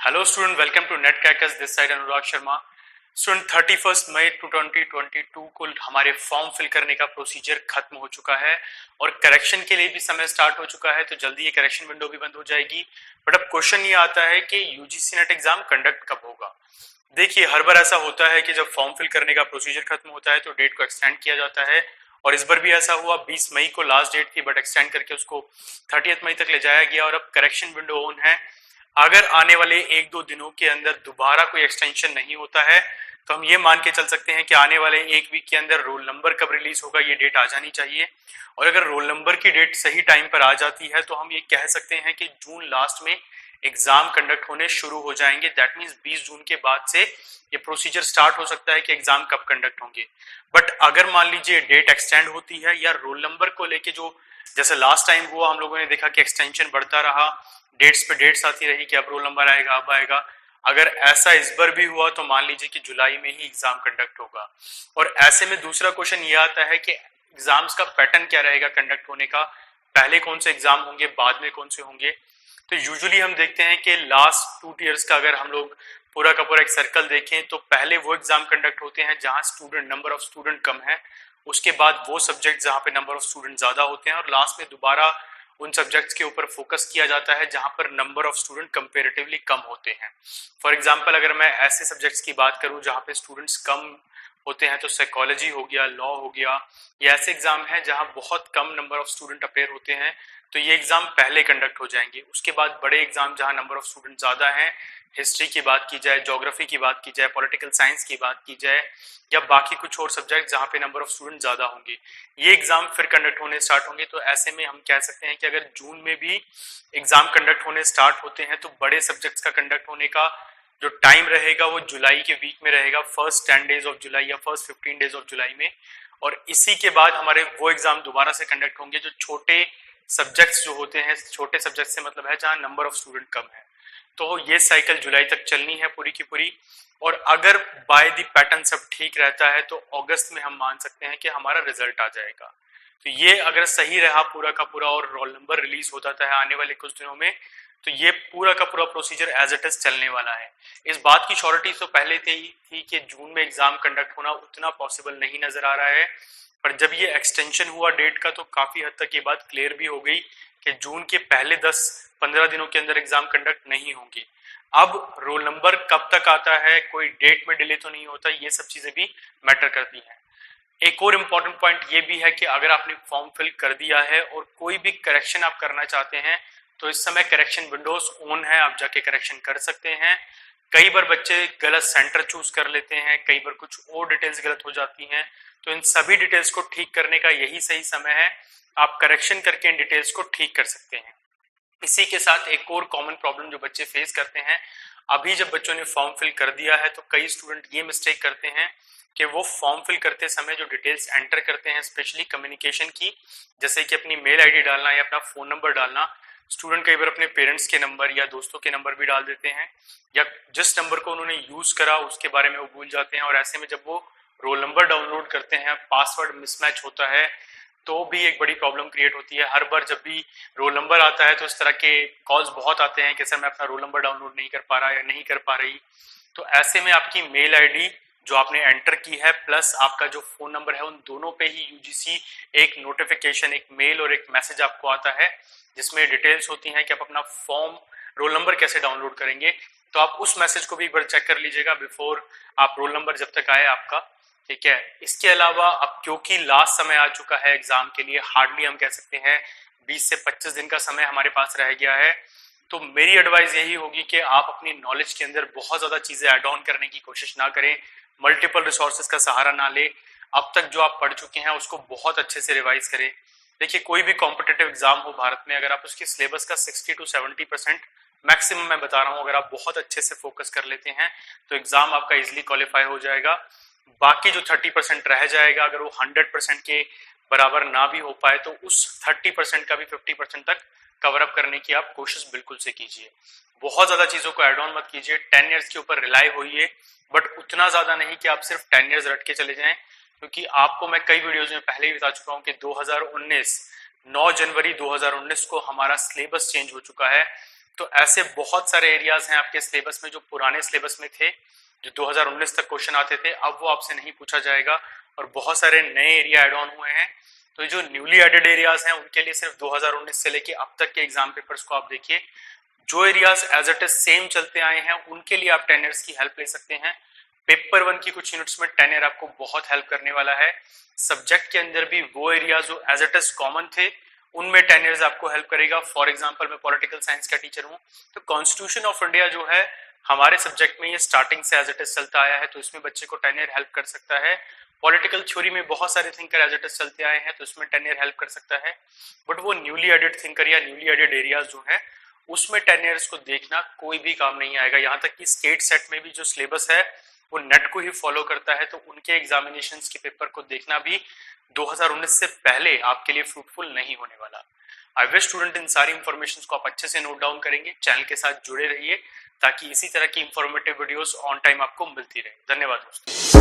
Hello student, welcome to Netcrackers. This side Anurag Sharma. Student 31 मई 2022 को हमारे form fill करने का प्रोसीजर खत्म हो चुका है और करेक्शन के लिए भी समय स्टार्ट हो चुका है, तो जल्दी ये करेक्शन विंडो भी बंद हो जाएगी. बट अब क्वेश्चन ये आता है कि यूजीसी नेट एग्जाम कंडक्ट कब होगा. देखिए, हर बार ऐसा होता है कि जब फॉर्म फिल करने का प्रोसीजर खत्म होता है तो डेट को एक्सटेंड किया जाता है, और इस बार भी ऐसा हुआ. 20 मई को लास्ट डेट थी, बट एक्सटेंड करके उसको 30 मई तक ले जाया गया और अब करेक्शन विंडो ऑन है. अगर आने वाले एक दो दिनों के अंदर दोबारा कोई एक्सटेंशन नहीं होता है तो हम ये मान के चल सकते हैं कि आने वाले एक वीक के अंदर रोल नंबर कब रिलीज होगा ये डेट आ जानी चाहिए. और अगर रोल नंबर की डेट सही टाइम पर आ जाती है तो हम ये कह सकते हैं कि जून लास्ट में एग्जाम कंडक्ट होने शुरू हो जाएंगे. दैट मीन्स 20 जून के बाद से ये प्रोसीजर स्टार्ट हो सकता है कि एग्जाम कब कंडक्ट होंगे. बट अगर मान लीजिए डेट एक्सटेंड होती है या रोल नंबर को लेके जो जैसे लास्ट टाइम हुआ, हम लोगों ने देखा कि एक्सटेंशन बढ़ता रहा, डेट्स पे डेट्स आती रही कि अब रोल नंबर आएगा, अब आएगा. अगर ऐसा इस बार भी हुआ तो मान लीजिए कि जुलाई में ही एग्जाम कंडक्ट होगा. और ऐसे में दूसरा क्वेश्चन ये आता है कि एग्जाम्स का पैटर्न क्या रहेगा कंडक्ट होने का. पहले कौन से एग्जाम होंगे, बाद में कौन से होंगे. तो यूजुअली हम देखते हैं कि लास्ट 2 ईयर्स का अगर हम लोग पूरा का पूरा एक सर्कल देखें तो पहले वो एग्जाम कंडक्ट होते हैं जहां स्टूडेंट नंबर ऑफ स्टूडेंट कम है, उसके बाद वो सब्जेक्ट जहां पे नंबर ऑफ स्टूडेंट ज्यादा होते हैं, और लास्ट में दोबारा उन सब्जेक्ट्स के ऊपर फोकस किया जाता है जहां पर नंबर ऑफ स्टूडेंट कंपेरेटिवली कम होते हैं. फॉर एग्जांपल, अगर मैं ऐसे सब्जेक्ट्स की बात करूं जहां पे स्टूडेंट्स कम होते हैं तो साइकोलॉजी हो गया, लॉ हो गया, ये ऐसे एग्जाम है जहां बहुत कम नंबर ऑफ स्टूडेंट अपेयर होते हैं, तो ये एग्जाम पहले कंडक्ट हो जाएंगे. उसके बाद बड़े एग्जाम जहां नंबर ऑफ स्टूडेंट ज्यादा हैं, हिस्ट्री की बात की जाए, ज्योग्राफी की बात की जाए, पॉलिटिकल साइंस की बात की जाए, या बाकी कुछ और सब्जेक्ट जहां पे नंबर ऑफ स्टूडेंट ज्यादा होंगे, ये एग्जाम फिर कंडक्ट होने स्टार्ट होंगे. तो ऐसे में हम कह सकते हैं कि अगर जून में भी एग्जाम कंडक्ट होने स्टार्ट होते हैं तो बड़े सब्जेक्ट्स का कंडक्ट होने का जो टाइम रहेगा वो जुलाई के वीक में रहेगा, फर्स्ट 10 डेज ऑफ जुलाई या फर्स्ट 15 डेज ऑफ जुलाई में. और इसी के बाद हमारे वो एग्जाम दोबारा से कंडक्ट होंगे जो छोटे सब्जेक्ट्स जो होते हैं. छोटे सब्जेक्ट से मतलब है जहां नंबर ऑफ स्टूडेंट कम है. तो ये साइकिल जुलाई तक चलनी है पूरी की पूरी. और अगर बाय द पैटर्न सब ठीक रहता है तो अगस्त में हम मान सकते हैं कि हमारा रिजल्ट आ जाएगा. तो ये अगर सही रहा पूरा का पूरा और रोल नंबर रिलीज हो जाता है आने वाले कुछ दिनों में, तो ये पूरा का पूरा प्रोसीजर एज इट इज चलने वाला है. इस बात की श्योरिटी तो पहले थी कि जून में एग्जाम कंडक्ट होना उतना पॉसिबल नहीं नजर आ रहा है, पर जब ये एक्सटेंशन हुआ डेट का तो काफी हद तक ये बात क्लियर भी हो गई कि जून के पहले 10-15 दिनों के अंदर एग्जाम कंडक्ट नहीं होंगे. अब रोल नंबर कब तक आता है, कोई डेट में डिले तो नहीं होता, ये सब चीजें भी मैटर करती हैं. एक और इम्पॉर्टेंट पॉइंट ये भी है कि अगर आपने फॉर्म फिल कर दिया है और कोई भी करेक्शन आप करना चाहते हैं तो इस समय करेक्शन विंडोज ऑन है, आप जाके करेक्शन कर सकते हैं. कई बार बच्चे गलत सेंटर चूज कर लेते हैं, कई बार कुछ और डिटेल्स गलत हो जाती हैं, तो इन सभी डिटेल्स को ठीक करने का यही सही समय है. आप करेक्शन करके इन डिटेल्स को ठीक कर सकते हैं. इसी के साथ एक और कॉमन प्रॉब्लम जो बच्चे फेस करते हैं, अभी जब बच्चों ने फॉर्म फिल कर दिया है तो कई स्टूडेंट ये मिस्टेक करते हैं कि वो फॉर्म फिल करते समय जो डिटेल्स एंटर करते हैं स्पेशली कम्युनिकेशन की, जैसे कि अपनी मेल आईडी डालना या अपना फोन नंबर डालना, स्टूडेंट कई बार अपने पेरेंट्स के नंबर या दोस्तों के नंबर भी डाल देते हैं, या जिस नंबर को उन्होंने यूज करा उसके बारे में वो भूल जाते हैं. और ऐसे में जब वो रोल नंबर डाउनलोड करते हैं, पासवर्ड मिसमैच होता है तो भी एक बड़ी प्रॉब्लम क्रिएट होती है. हर बार जब भी रोल नंबर आता है तो इस तरह के कॉल्स बहुत आते हैं कि सर मैं अपना रोल नंबर डाउनलोड नहीं कर पा रहा या नहीं कर पा रही. तो ऐसे में आपकी मेल आईडी जो आपने एंटर की है प्लस आपका जो फोन नंबर है, उन दोनों पे ही यूजीसी एक नोटिफिकेशन, एक मेल और एक मैसेज आपको आता है जिसमें डिटेल्स होती हैं कि आप अपना फॉर्म रोल नंबर कैसे डाउनलोड करेंगे. तो आप उस मैसेज को भी एक बार चेक कर लीजिएगा बिफोर आप रोल नंबर जब तक आए आपका. ठीक है. इसके अलावा अब क्योंकि लास्ट समय आ चुका है एग्जाम के लिए, हार्डली हम कह सकते हैं 20 से 25 दिन का समय हमारे पास रह गया है, तो मेरी एडवाइस यही होगी कि आप अपनी नॉलेज के अंदर बहुत ज्यादा चीजें ऐड ऑन करने की कोशिश ना करें, मल्टीपल रिसोर्सेज का सहारा ना ले. अब तक जो आप पढ़ चुके हैं उसको बहुत अच्छे से रिवाइज करें. देखिए, कोई भी कॉम्पिटेटिव एग्जाम हो भारत में, अगर आप उसके सिलेबस का 60 to 70% मैक्सिमम मैं बता रहा हूँ, अगर आप बहुत अच्छे से फोकस कर लेते हैं तो एग्जाम आपका इजिली क्वालिफाई हो जाएगा. बाकी जो 30% रह जाएगा, अगर वो 100% के बराबर ना भी हो पाए तो उस 30% का भी 50% तक कवर अप करने की आप कोशिश बिल्कुल से कीजिए. बहुत ज्यादा चीजों को एड ऑन मत कीजिए. 10 ईयर्स के ऊपर रिलाई होइए, बट उतना ज्यादा नहीं कि आप सिर्फ 10 ईयर्स रट के चले जाएं, क्योंकि आपको मैं कई वीडियोज में पहले ही बता चुका हूं कि 2019 9 जनवरी 2019 को हमारा सिलेबस चेंज हो चुका है. तो ऐसे बहुत सारे एरियाज हैं आपके सिलेबस में जो पुराने सिलेबस में थे, जो 2019 तक क्वेश्चन आते थे, अब वो आपसे नहीं पूछा जाएगा और बहुत सारे नए एरिया एड ऑन हुए हैं। तो जो न्यूली एडेड एरियाज हैं उनके लिए सिर्फ 2019 से लेके अब तक के एग्जाम पेपर्स को आप देखिए। जो areas as it is same चलते आए हैं उनके लिए आप 10 ईयर्स की हेल्प ले सकते हैं। पेपर 1 की कुछ यूनिट्स में 10 ईयर आपको बहुत हेल्प करने वाला है। सब्जेक्ट के अंदर भी वो एरियाज जो एज इट इज कॉमन थे उनमें 10 ईयर्स आपको हेल्प करेगा। फॉर एग्जाम्पल मैं पॉलिटिकल साइंस का टीचर हूँ, तो कॉन्स्टिट्यूशन ऑफ इंडिया जो है हमारे सब्जेक्ट में ये स्टार्टिंग से एज इट इज चलता आया है, तो इसमें बच्चे को 10 ईयर हेल्प कर सकता है। पॉलिटिकल थ्योरी में बहुत सारे थिंकर एज इट इज चलते आए हैं, तो इसमें 10 ईयर हेल्प कर सकता है। बट वो न्यूली एडेड थिंकर या न्यूली एडेड एरियाज जो है उसमें 10 ईयर्स को देखना कोई भी काम नहीं आएगा। यहाँ तक कि स्टेट सेट में भी जो सिलेबस है वो नेट को ही फॉलो करता है, तो उनके एग्जामिनेशंस के पेपर को देखना भी 2019 से पहले आपके लिए फ्रूटफुल नहीं होने वाला। आई विश स्टूडेंट इन सारी इंफॉर्मेशन को आप अच्छे से नोट डाउन करेंगे। चैनल के साथ जुड़े रहिए ताकि इसी तरह की इंफॉर्मेटिव वीडियोस ऑन टाइम आपको मिलती रहे। धन्यवाद दोस्तों।